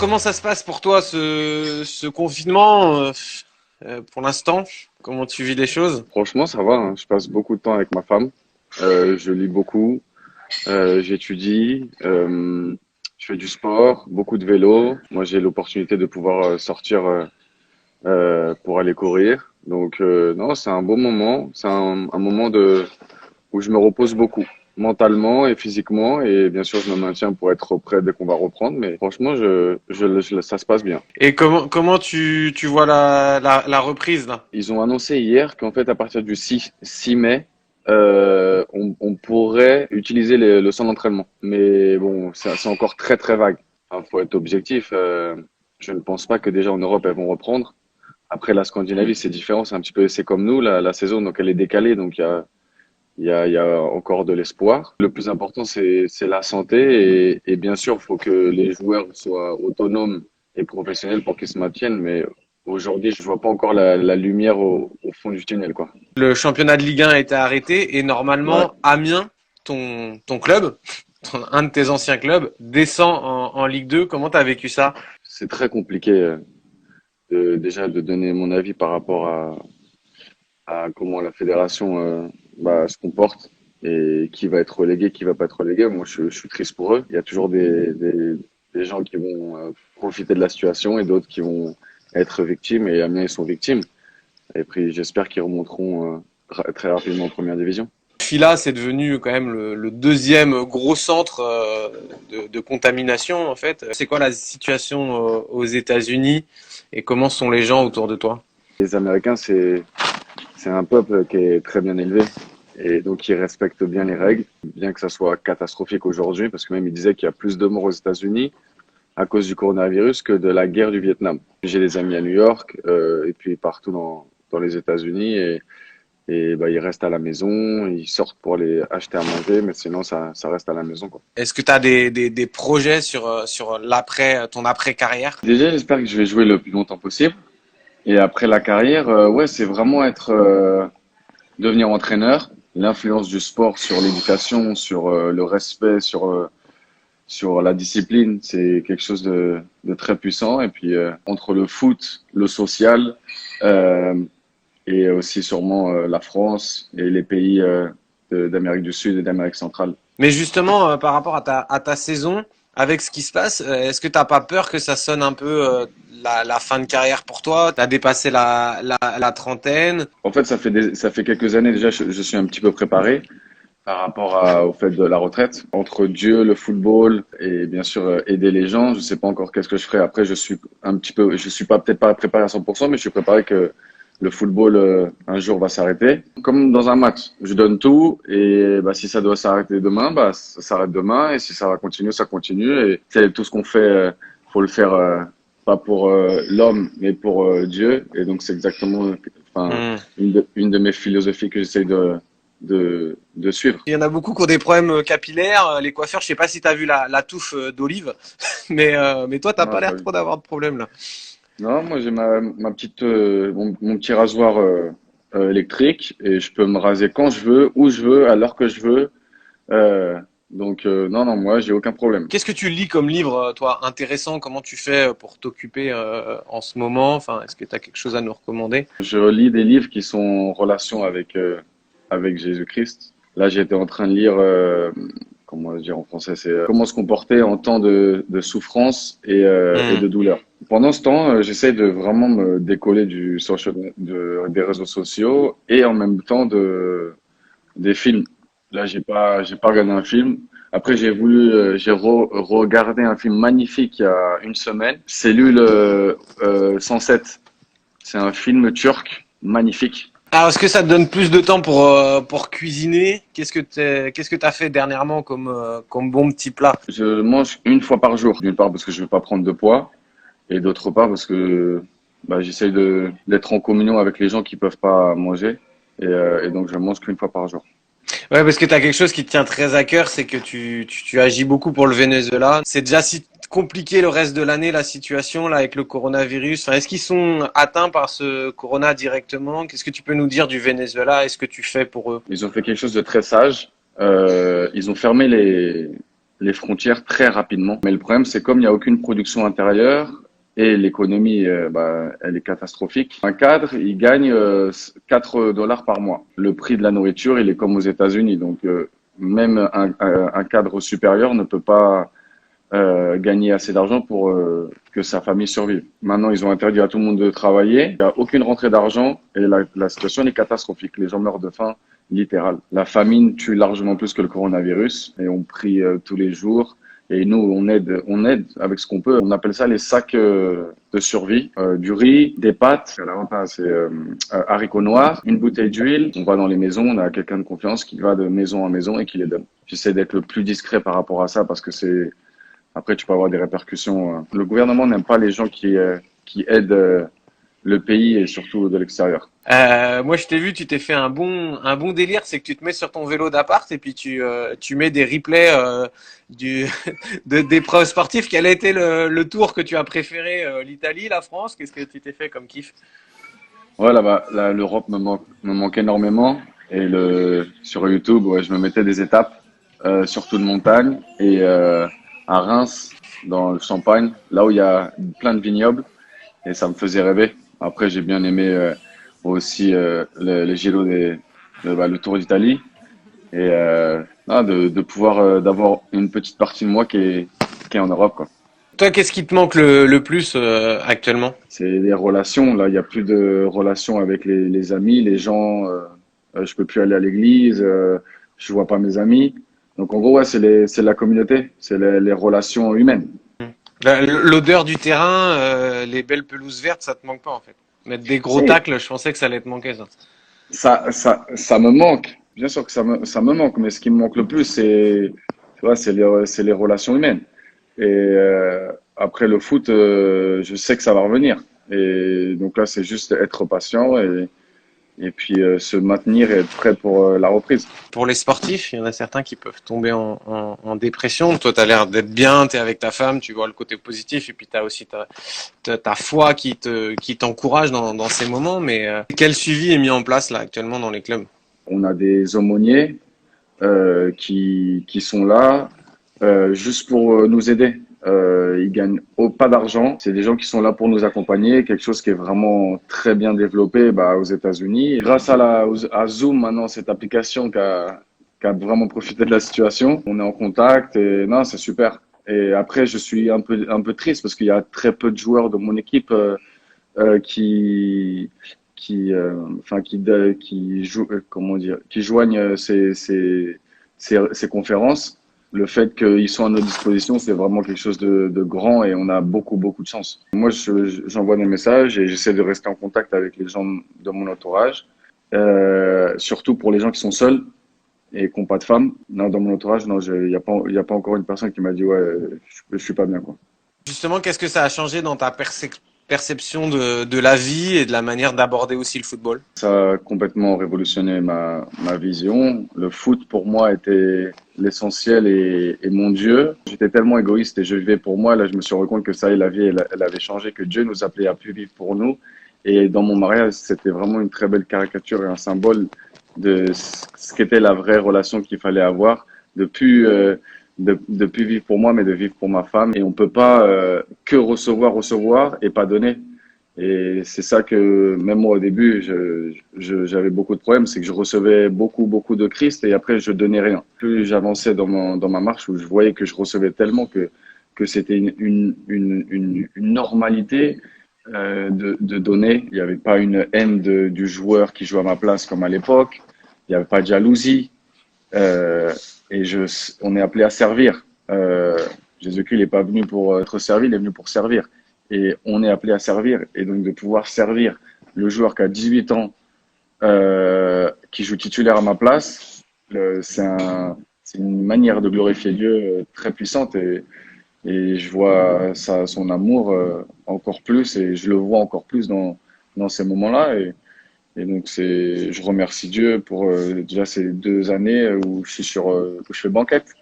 Comment ça se passe pour toi ce confinement pour l'instant? Comment tu vis les choses? Franchement, ça va, hein. Je passe beaucoup de temps avec ma femme. Je lis beaucoup, j'étudie, je fais du sport, beaucoup de vélo. Moi, j'ai l'opportunité de pouvoir sortir pour aller courir. Donc, non, c'est un beau moment. C'est un moment où je me repose beaucoup, mentalement et physiquement. Et bien sûr, je me maintiens pour être prêt dès qu'on va reprendre. Mais franchement, ça se passe bien. Et comment tu vois la reprise là? Ils ont annoncé hier qu'en fait, à partir du 6 mai, on pourrait utiliser le centre d'entraînement. Mais bon, c'est encore très très vague. Il faut être objectif. Je ne pense pas que déjà en Europe, elles vont reprendre. Après, la Scandinavie, c'est différent. C'est un petit peu, c'est comme nous, la saison, donc elle est décalée. Donc il y a encore de l'espoir. Le plus important, c'est la santé. Et bien sûr, il faut que les joueurs soient autonomes et professionnels pour qu'ils se maintiennent. Mais aujourd'hui, je vois pas encore la lumière au fond du tunnel, quoi. Le championnat de Ligue 1 a été arrêté et Ouais, normalement Amiens, ton club, un de tes anciens clubs, descend en Ligue 2. Comment t'as vécu ça? c'est très compliqué déjà de donner mon avis par rapport à comment la fédération se comporte et qui va être relégué, qui va pas être relégué. Moi, je suis triste pour eux. Il y a toujours des gens qui vont profiter de la situation et d'autres qui vont être victimes. Et Amiens, ils sont victimes. Et puis, j'espère qu'ils remonteront très rapidement en première division. Fila, c'est devenu quand même le deuxième gros centre de contamination en fait. C'est quoi la situation aux États-Unis et comment sont les gens autour de toi? Les Américains, c'est un peuple qui est très bien élevé et donc qui respecte bien les règles, bien que ça soit catastrophique aujourd'hui, parce que même ils disaient qu'il y a plus de morts aux États-Unis à cause du coronavirus que de la guerre du Vietnam. J'ai des amis à New York et puis partout dans les États-Unis et bah, ils restent à la maison, ils sortent pour aller acheter à manger, mais sinon ça reste à la maison, quoi. Est-ce que tu as des projets sur ton après-carrière? Déjà, j'espère que je vais jouer le plus longtemps possible. Et après la carrière, ouais, c'est vraiment devenir entraîneur, l'influence du sport sur l'éducation, sur le respect, sur la discipline, c'est quelque chose de très puissant. Et puis entre le foot, le social et aussi sûrement la France et les pays d'Amérique du Sud et d'Amérique centrale. Mais justement, par rapport à ta saison, avec ce qui se passe, est-ce que t'as pas peur que ça sonne un peu la fin de carrière pour toi? T'as dépassé la trentaine. En fait, ça fait quelques années déjà, je suis un petit peu préparé par rapport au fait de la retraite. Entre Dieu, le football et bien sûr aider les gens, je sais pas encore qu'est-ce que je ferai. Après, je suis pas peut-être pas préparé à 100%, mais je suis préparé que le football un jour va s'arrêter. Comme dans un match, je donne tout et bah, si ça doit s'arrêter demain, bah ça s'arrête demain et si ça va continuer, ça continue. Et c'est tout ce qu'on fait, faut le faire pas pour l'homme, mais pour Dieu. Et donc c'est exactement, enfin, Hmm. une de mes philosophies que j'essaye de suivre. Il y en a beaucoup qui ont des problèmes capillaires. Les coiffeurs, je sais pas si t'as vu la touffe d'Olive, mais toi, t'as Non, pas j'ai pas l'air vu. trop d'avoir de problème là. Non, moi j'ai ma petite, mon petit rasoir électrique et je peux me raser quand je veux, où je veux, à l'heure que je veux. Euh, non, non, moi j'ai aucun problème. Qu'est-ce que tu lis comme livre, toi, intéressant? Comment tu fais pour t'occuper en ce moment? Enfin, est-ce que tu as quelque chose à nous recommander? Je lis des livres qui sont en relation avec Jésus-Christ. Là, j'étais en train de lire, comment dire en français, c'est comment se comporter en temps de souffrance et Hmm. de douleur. Pendant ce temps, j'essaie de vraiment me décoller des réseaux sociaux et en même temps des films. Là, j'ai pas regardé un film. Après, regardé un film magnifique il y a une semaine. Cellule 107. C'est un film turc magnifique. Alors, est-ce que ça te donne plus de temps pour cuisiner? Qu'est-ce que t'as fait dernièrement comme bon petit plat? Je mange une fois par jour. D'une part parce que je veux pas prendre de poids et d'autre part parce que bah, j'essaye d'être en communion avec les gens qui peuvent pas manger et donc je mange qu'une fois par jour. Ouais, parce que tu as quelque chose qui te tient très à cœur, c'est que tu agis beaucoup pour le Venezuela. C'est déjà si compliqué le reste de l'année, la situation là avec le coronavirus. Enfin, est-ce qu'ils sont atteints par ce corona directement? Qu'est-ce que tu peux nous dire du Venezuela? Est-ce que tu fais pour eux? Ils ont fait quelque chose de très sage. Ils ont fermé les frontières très rapidement. Mais le problème, c'est comme il n'y a aucune production intérieure et l'économie, elle est catastrophique. Un cadre, il gagne 4 dollars par mois. Le prix de la nourriture, il est comme aux États-Unis. Donc, même un cadre supérieur ne peut pas gagner assez d'argent pour que sa famille survive. Maintenant, ils ont interdit à tout le monde de travailler. Il n'y a aucune rentrée d'argent et la situation est catastrophique. Les gens meurent de faim, littéral. La famine tue largement plus que le coronavirus et on prie tous les jours. Et nous, on aide avec ce qu'on peut. On appelle ça les sacs de survie. Du riz, des pâtes. L'avantage, c'est haricots noirs, une bouteille d'huile. On va dans les maisons, on a quelqu'un de confiance qui va de maison en maison et qui les donne. J'essaie d'être le plus discret par rapport à ça parce que après, tu peux avoir des répercussions. Le gouvernement n'aime pas les gens qui aident le pays et surtout de l'extérieur. Moi, je t'ai vu, tu t'es fait un bon délire, c'est que tu te mets sur ton vélo d'appart et puis tu mets des replays du d'épreuves sportives. Quel a été le tour que tu as préféré, l'Italie, la France? Qu'est-ce que tu t'es fait comme kiff? Ouais, là, l'Europe me manque énormément. Et sur YouTube, ouais, je me mettais des étapes, surtout de montagne et à Reims, dans le Champagne, là où il y a plein de vignobles, et ça me faisait rêver. Après, j'ai bien aimé aussi les Giro le Tour d'Italie, et de pouvoir d'avoir une petite partie de moi qui est en Europe, quoi. Toi, qu'est-ce qui te manque le plus actuellement? C'est les relations. Là, il y a plus de relations avec les amis, les gens. Je peux plus aller à l'église, je vois pas mes amis. Donc en gros, ouais, c'est la communauté, c'est les relations humaines. L'odeur du terrain, les belles pelouses vertes, ça te manque pas en fait. Mettre des gros Si, tacles, je pensais que ça allait te manquer ça. ça me manque. Bien sûr que ça me manque, mais ce qui me manque le plus, tu vois, c'est les relations humaines. Et après le foot, je sais que ça va revenir. Et donc là, c'est juste être patient et puis se maintenir et être prêt pour la reprise. Pour les sportifs, il y en a certains qui peuvent tomber en dépression. Toi, tu as l'air d'être bien, tu es avec ta femme, tu vois le côté positif, et puis tu as aussi ta foi qui t'encourage dans ces moments. Mais quel suivi est mis en place là actuellement dans les clubs? On a des aumôniers qui sont là juste pour nous aider. Ils gagnent pas d'argent. C'est des gens qui sont là pour nous accompagner. Quelque chose qui est vraiment très bien développé aux États-Unis. Grâce à Zoom, maintenant, cette application qui a vraiment profité de la situation, on est en contact et non, c'est super. Et après, je suis un peu triste parce qu'il y a très peu de joueurs de mon équipe qui comment dire, qui joignent ces conférences. Le fait qu'ils soient à notre disposition, c'est vraiment quelque chose de grand et on a beaucoup, beaucoup de chance. Moi, j'envoie des messages et j'essaie de rester en contact avec les gens de mon entourage, surtout pour les gens qui sont seuls et qui n'ont pas de femme. Non, dans mon entourage, non, il y a pas encore une personne qui m'a dit, ouais, je suis pas bien, quoi. Justement, qu'est-ce que ça a changé dans ta perception de la vie et de la manière d'aborder aussi le football? Ça a complètement révolutionné ma vision. Le foot, pour moi, était l'essentiel et mon Dieu. J'étais tellement égoïste et je vivais pour moi. Là, je me suis rendu compte que ça y est, la vie, elle avait changé, que Dieu nous appelait à plus vivre pour nous. Et dans mon mariage, c'était vraiment une très belle caricature et un symbole de ce qu'était la vraie relation qu'il fallait avoir. De plus vivre pour moi, mais de vivre pour ma femme. Et on peut pas que recevoir et pas donner. Et c'est ça que, même moi au début, j'avais beaucoup de problèmes, c'est que je recevais beaucoup, beaucoup de Christ et après je donnais rien. Plus j'avançais dans ma marche où je voyais que je recevais tellement que c'était une normalité de donner. Il n'y avait pas une haine du joueur qui joue à ma place comme à l'époque. Il n'y avait pas de jalousie. Et on est appelé à servir. Jésus-Christ n'est pas venu pour être servi, il est venu pour servir. Et on est appelé à servir. Et donc de pouvoir servir le joueur qui a 18 ans, qui joue titulaire à ma place, c'est une manière de glorifier Dieu très puissante. Et je vois son amour encore plus et je le vois encore plus dans ces moments-là. Et donc je remercie Dieu pour déjà ces 2 années où où je fais banquette.